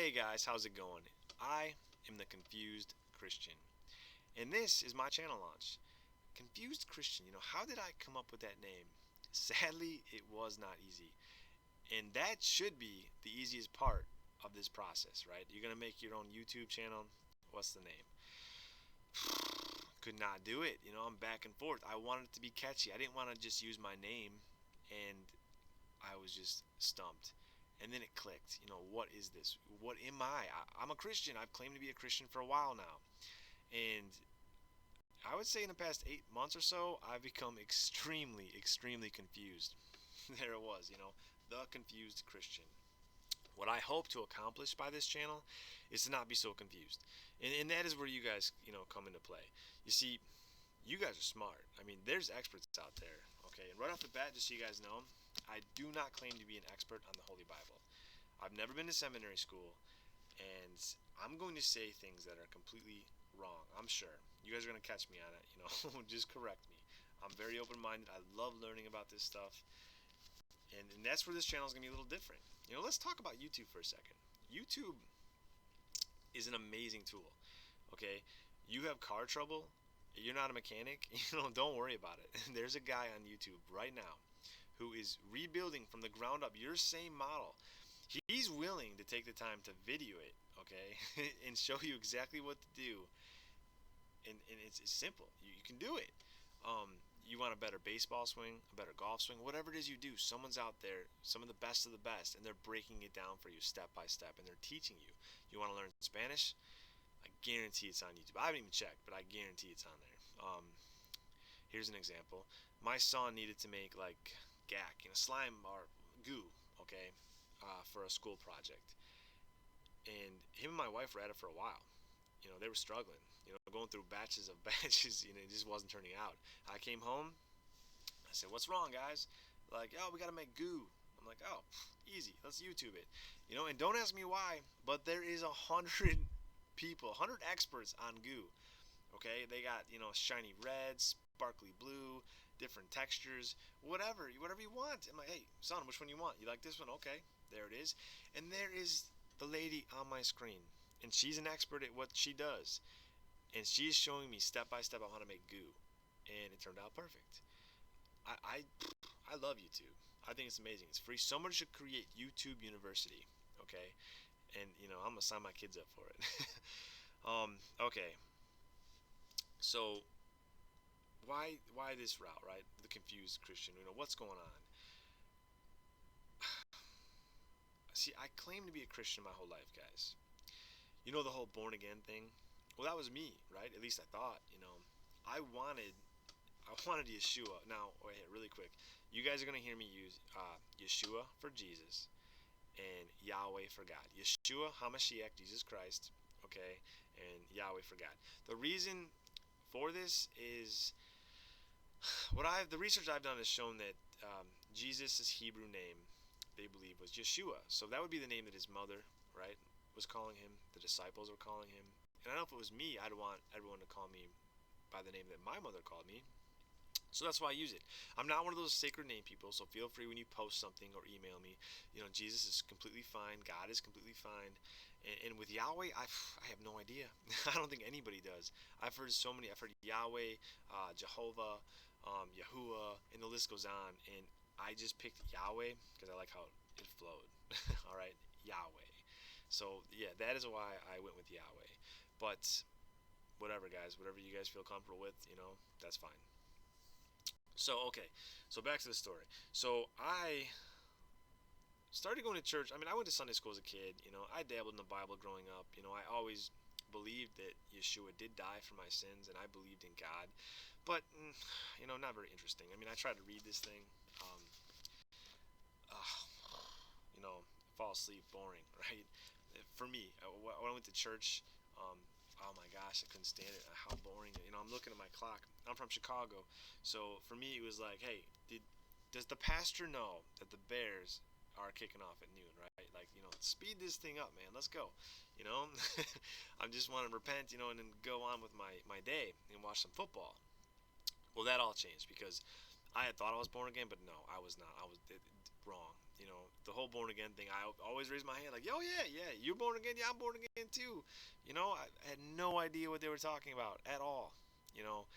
Hey guys, how's it going? I am the Confused Christian, and this is my channel launch. Confused Christian, how did I come up with that name? Sadly, it was not easy. And that should be the easiest part of this process, right? You're going to make your own YouTube channel. What's the name? Could not do it. I'm back and forth. I wanted it to be catchy. I didn't want to just use my name, and I was just stumped. And then it clicked. What is this? What am I? I'm a Christian. I've claimed to be a Christian for a while now. And I would say in the past 8 months or so, I've become extremely, extremely confused. There it was, the confused Christian. What I hope to accomplish by this channel is to not be so confused. And that is where you guys, come into play. You see, you guys are smart. I mean, there's experts out there, okay? And right off the bat, just so you guys know, I do not claim to be an expert on the Holy Bible. I've never been to seminary school, and I'm going to say things that are completely wrong. I'm sure. You guys are going to catch me on it, just correct me. I'm very open-minded. I love learning about this stuff, and that's where this channel is going to be a little different. Let's talk about YouTube for a second. YouTube is an amazing tool, okay? You have car trouble, you're not a mechanic, don't worry about it. There's a guy on YouTube right now who is rebuilding from the ground up your same model. He's willing to take the time to video it, okay, and show you exactly what to do. And it's simple. You can do it. You want a better baseball swing, a better golf swing, whatever it is you do, someone's out there, some of the best, and they're breaking it down for you step by step, and they're teaching you. You want to learn Spanish? I guarantee it's on YouTube. I haven't even checked, but I guarantee it's on there. Here's an example. My son needed to make like gack, slime or goo, okay, for a school project. And him and my wife were at it for a while. They were struggling, going through batches of batches, it just wasn't turning out. I came home, I said, what's wrong, guys? Like, oh, we got to make goo. I'm like, oh, easy, let's YouTube it. And don't ask me why, but there is 100 people, 100 experts on goo. Okay, they got, shiny red, sparkly blue, different textures, whatever you want. I'm like, hey, son, which one you want? You like this one? Okay, there it is. And there is the lady on my screen, and she's an expert at what she does, and she's showing me step by step on how to make goo, and it turned out perfect. I I love YouTube. I think it's amazing. It's free. Someone should create YouTube University, okay? And I'm gonna sign my kids up for it. Okay. So why this route, right? The confused Christian. What's going on? See, I claim to be a Christian my whole life, guys. The whole born again thing. Well, that was me, right? At least I thought. I wanted I wanted Yeshua. Now, wait here, really quick. You guys are gonna hear me use Yeshua for Jesus and Yahweh for God. Yeshua Hamashiach, Jesus Christ, okay, and Yahweh for God. The reason for this is the research I've done has shown that Jesus' Hebrew name, they believe, was Yeshua. So that would be the name that his mother, right, was calling him. The disciples were calling him. And I know if it was me, I'd want everyone to call me by the name that my mother called me. So that's why I use it. I'm not one of those sacred name people, so feel free when you post something or email me. Jesus is completely fine. God is completely fine. And with Yahweh, I have no idea. I don't think anybody does. I've heard so many. I've heard Yahweh, Jehovah, Yahuwah, and the list goes on. And I just picked Yahweh because I like how it flowed. All right, Yahweh. So yeah, that is why I went with Yahweh. But whatever, guys, whatever you guys feel comfortable with, that's fine. So, okay, so back to the story. So I started going to church. I mean, I went to Sunday school as a kid. I dabbled in the Bible growing up. I always believed that Yeshua did die for my sins, and I believed in God. But, not very interesting. I mean, I tried to read this thing. Um, Fall asleep, boring, right? For me, when I went to church, um, oh my gosh, I couldn't stand it. How boring. I'm looking at my clock. I'm from Chicago. So for me, it was like, hey, does the pastor know that the Bears are kicking off at noon, right? Like, speed this thing up, man. Let's go. You know, I just want to repent, and then go on with my day and watch some football. Well, that all changed because I had thought I was born again, but no, I was not. I was wrong. the whole born again thing. I always raise my hand like, "Yo, yeah, yeah, you're born again. Yeah, I'm born again too." I had no idea what they were talking about at all. You know,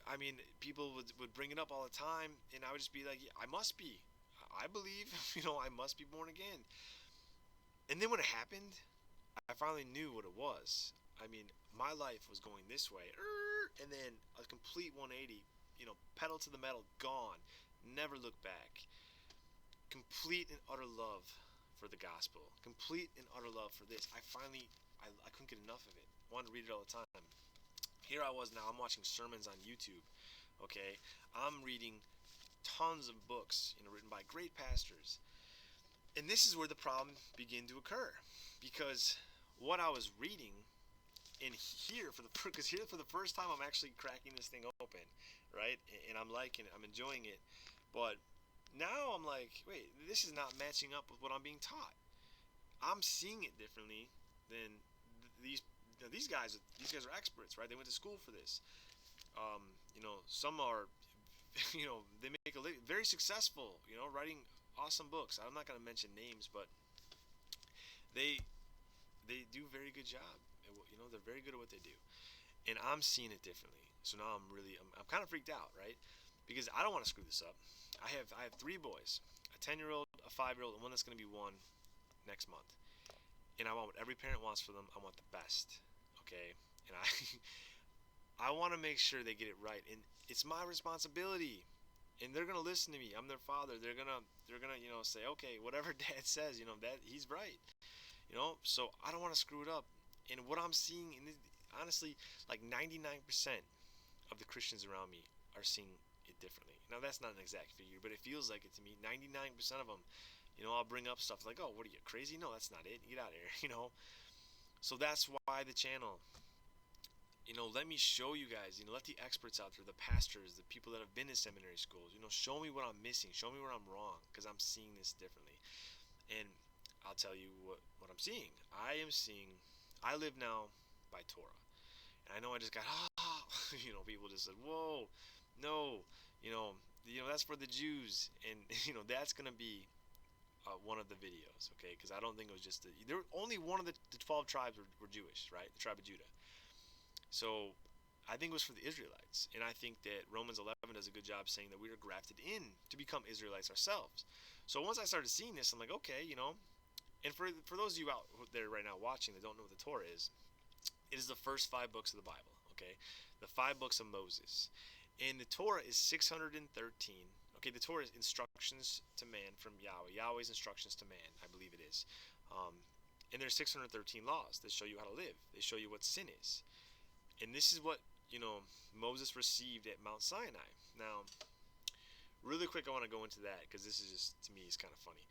I mean, people would bring it up all the time, and I would just be like, yeah, I must be. I believe, I must be born again. And then when it happened, I finally knew what it was. I mean, my life was going this way, and then a complete 180, pedal to the metal, gone, never look back. Complete and utter love for the gospel, complete and utter love for this. I couldn't get enough of it. Wanted to read it all the time. Here I was now, I'm watching sermons on YouTube, okay? I'm reading tons of books, written by great pastors. And this is where the problem began to occur, because what I was reading in here because here for the first time I'm actually cracking this thing open, right? And I'm liking it, I'm enjoying it. But now I'm like, wait, this is not matching up with what I'm being taught. I'm seeing it differently than these guys. These guys are experts, right? They went to school for this. Some are, they make a living, very successful, writing awesome books. I'm not going to mention names, but they do a very good job. They're very good at what they do, and I'm seeing it differently. So now I'm kind of freaked out, right? Because I don't want to screw this up. I have three boys, a 10-year-old, a 5-year-old, and one that's going to be one next month. And I want what every parent wants for them. I want the best, okay? And I want to make sure they get it right, and it's my responsibility. And they're gonna listen to me. I'm their father. They're gonna say, okay, whatever Dad says, that he's right. So I don't want to screw it up. And what I'm seeing, honestly, like 99% of the Christians around me are seeing it differently. Now that's not an exact figure, but it feels like it to me. 99% of them, I'll bring up stuff like, oh, what are you, crazy? No, that's not it. Get out of here. So that's why the channel. Let me show you guys. Let the experts out there, the pastors, the people that have been in seminary schools. Show me what I'm missing. Show me where I'm wrong, because I'm seeing this differently. And I'll tell you what I'm seeing. I live now by Torah. And I know I just got, people just said, whoa, no, that's for the Jews. And, that's going to be one of the videos, okay? Because I don't think it was just, only one of the 12 tribes were Jewish, right? The tribe of Judah. So I think it was for the Israelites. And I think that Romans 11 does a good job saying that we are grafted in to become Israelites ourselves. So once I started seeing this, I'm like, okay, and for those of you out there right now watching that don't know what the Torah is, it is the first 5 books of the Bible, okay? The 5 books of Moses. And the Torah is 613. Okay, the Torah is instructions to man from Yahweh. Yahweh's instructions to man, I believe it is. And there's 613 laws that show you how to live. They show you what sin is. And this is what, Moses received at Mount Sinai. Now, really quick, I want to go into that because this is just, to me, is kind of funny.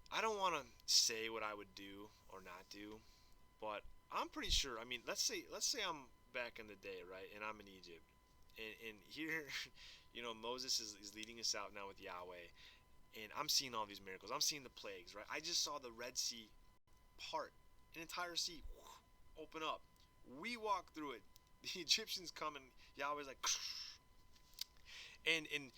I don't want to say what I would do or not do, but I'm pretty sure. I mean, let's say I'm back in the day, right, and I'm in Egypt, and here, Moses is leading us out now with Yahweh, and I'm seeing all these miracles. I'm seeing the plagues, right? I just saw the Red Sea part, an entire sea open up. We walk through it. The Egyptians come and Yahweh's like, and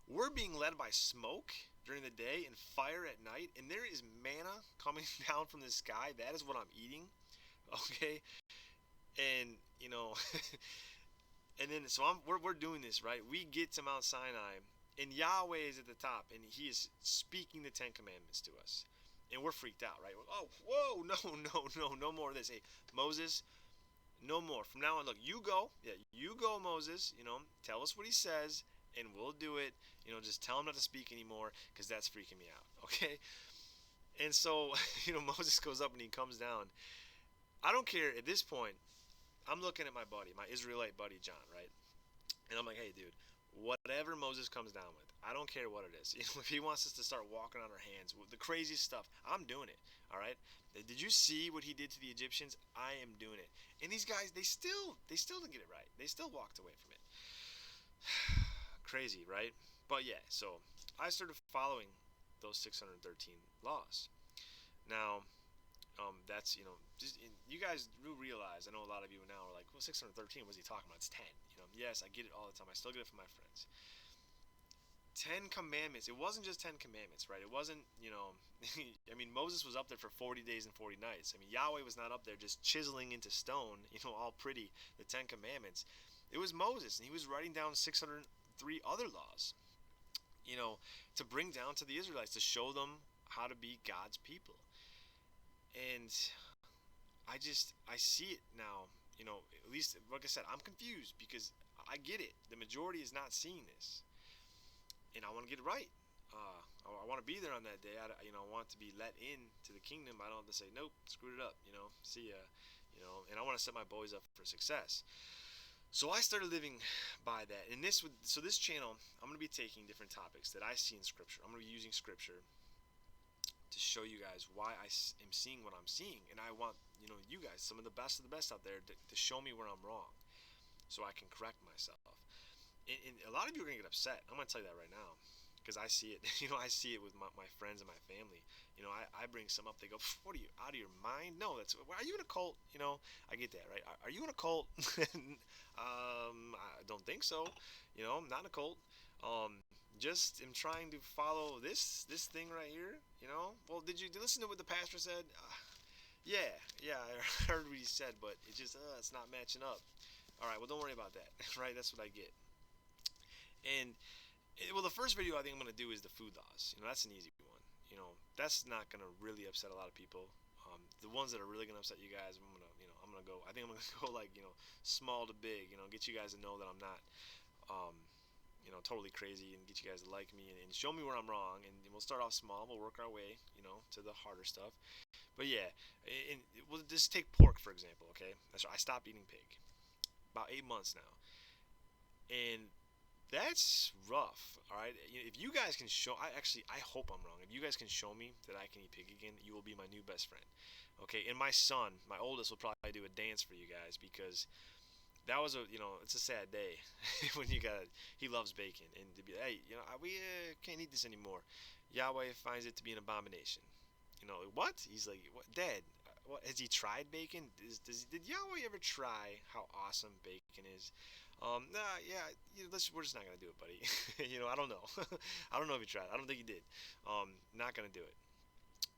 we're being led by smoke during the day and fire at night, and there is manna coming down from the sky. That is what I'm eating, okay? And and then so we're doing this, right? We get to Mount Sinai, and Yahweh is at the top, and He is speaking the 10 Commandments to us, and we're freaked out, right? Oh, whoa, no more of this. Hey, Moses, no more. From now on, look, you go, Moses. Tell us what He says, and we'll do it. Just tell Him not to speak anymore, because that's freaking me out, okay? And so, Moses goes up and he comes down. I don't care at this point. I'm looking at my buddy, my Israelite buddy, John, right? And I'm like, hey, dude, whatever Moses comes down with, I don't care what it is. If he wants us to start walking on our hands, with the craziest stuff, I'm doing it, all right? Did you see what he did to the Egyptians? I am doing it. And these guys, they still didn't get it right. They still walked away from it. Crazy, right? But yeah, so I started following those 613 laws. Now, that's, you guys do realize, I know a lot of you now are like, well, 613, what's he talking about? It's 10. Yes, I get it all the time. I still get it from my friends. Ten Commandments. It wasn't just Ten Commandments, right? It wasn't, I mean, Moses was up there for 40 days and 40 nights. I mean, Yahweh was not up there just chiseling into stone, all pretty, the Ten Commandments. It was Moses, and he was writing down 603 other laws, to bring down to the Israelites, to show them how to be God's people. And I see it now, at least, like I said, I'm confused because I get it. The majority is not seeing this, and I want to get it right. I want to be there on that day. I want to be let in to the kingdom. I don't have to say nope, screwed it up. See ya. And I want to set my boys up for success. So I started living by that. And this channel, I'm going to be taking different topics that I see in Scripture. I'm going to be using Scripture to show you guys why I am seeing what I'm seeing, and I want you guys, some of the best out there, to show me where I'm wrong, so I can correct myself. And a lot of you are gonna get upset. I'm gonna tell you that right now, because I see it. I see it with my friends and my family. I bring some up. They go, "What are you, out of your mind?" No, are you in a cult? I get that, right? Are you in a cult? I don't think so. I'm not in a cult. Just am trying to follow this thing right here. Well, did you listen to what the pastor said? Yeah, I heard what he said, but it's not matching up. All right, well, don't worry about that. Right, that's what I get. And well, the first video I think I'm gonna do is the food laws. That's an easy one. That's not gonna really upset a lot of people. The ones that are really gonna upset you guys, I'm gonna go. I think I'm gonna go like small to big. Get you guys to know that I'm not um, totally crazy, and get you guys to like me, and show me where I'm wrong. And we'll start off small. We'll work our way, to the harder stuff. But yeah, and we'll just take pork for example. Okay, I stopped eating pig about 8 months now, and that's rough. All right, if you guys can show, I hope I'm wrong. If you guys can show me that I can eat pig again, you will be my new best friend. Okay, and my son, my oldest, will probably do a dance for you guys, because that was it's a sad day when he loves bacon, and to be, hey, we can't eat this anymore. Yahweh finds it to be an abomination. What? He's like, what, Dad? What, has he tried bacon? Did Yahweh ever try how awesome bacon is? Nah, yeah, we're just not gonna do it, buddy. I don't know. I don't know if he tried. I don't think he did. Not gonna do it.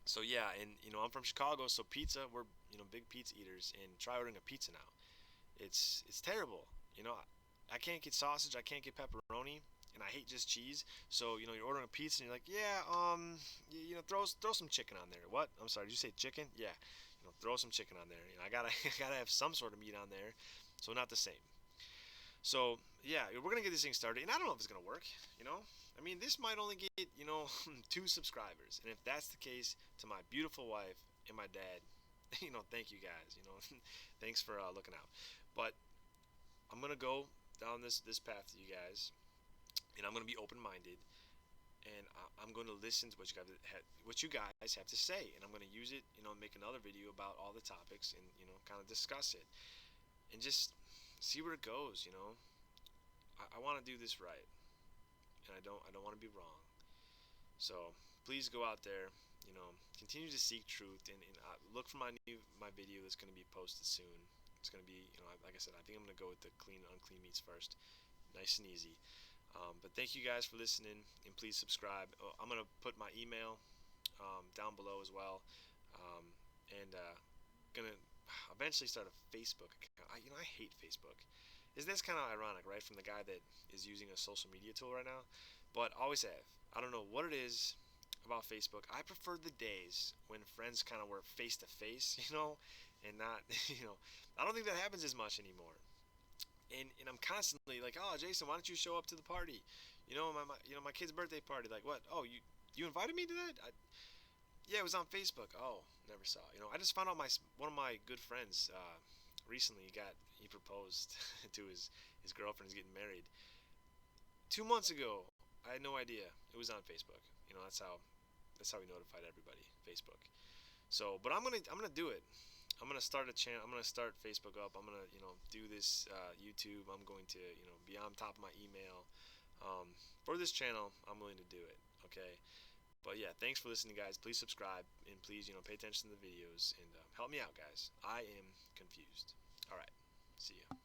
So yeah, and I'm from Chicago, so pizza, we're big pizza eaters, and try ordering a pizza now. It's terrible. I can't get sausage, I can't get pepperoni, and I hate just cheese. So you're ordering a pizza, and you're like, yeah, throw some chicken on there. What? I'm sorry, did you say chicken? Yeah, throw some chicken on there. I gotta gotta have some sort of meat on there. So not the same. So yeah, we're gonna get this thing started, and I don't know if it's gonna work. I mean, this might only get 2 subscribers, and if that's the case, to my beautiful wife and my dad, thank you guys. Thanks for looking out. But I'm gonna go down this path to you guys, and I'm gonna be open-minded, and I'm gonna listen to what you guys have to say, and I'm gonna use it, make another video about all the topics, and kind of discuss it, and just see where it goes. I want to do this right, and I don't want to be wrong. So please go out there, continue to seek truth, and look for my video that's going to be posted soon. It's going to be, like I said, I think I'm going to go with the clean and unclean meats first, nice and easy. But thank you guys for listening, and please subscribe. I'm going to put my email down below as well, and gonna eventually start a Facebook account. I hate Facebook. Isn't this kind of ironic, right? From the guy that is using a social media tool right now, but always have. I don't know what it is about Facebook. I prefer the days when friends kind of were face to face, and not, I don't think that happens as much anymore. And I'm constantly like, oh, Jason, why don't you show up to the party? My kid's birthday party. Like, what? Oh, you invited me to that? Yeah, it was on Facebook. Oh, never saw. I just found out one of my good friends recently he proposed to his girlfriend. He's getting married 2 months ago. I had no idea it was on Facebook. That's how we notified everybody. Facebook. So, but I'm gonna do it. I'm gonna start a channel. I'm gonna start Facebook up. I'm gonna do this YouTube. I'm going to be on top of my email. For this channel, I'm willing to do it. Okay. But yeah, thanks for listening, guys. Please subscribe, and please pay attention to the videos, and help me out, guys. I am confused. All right. See ya.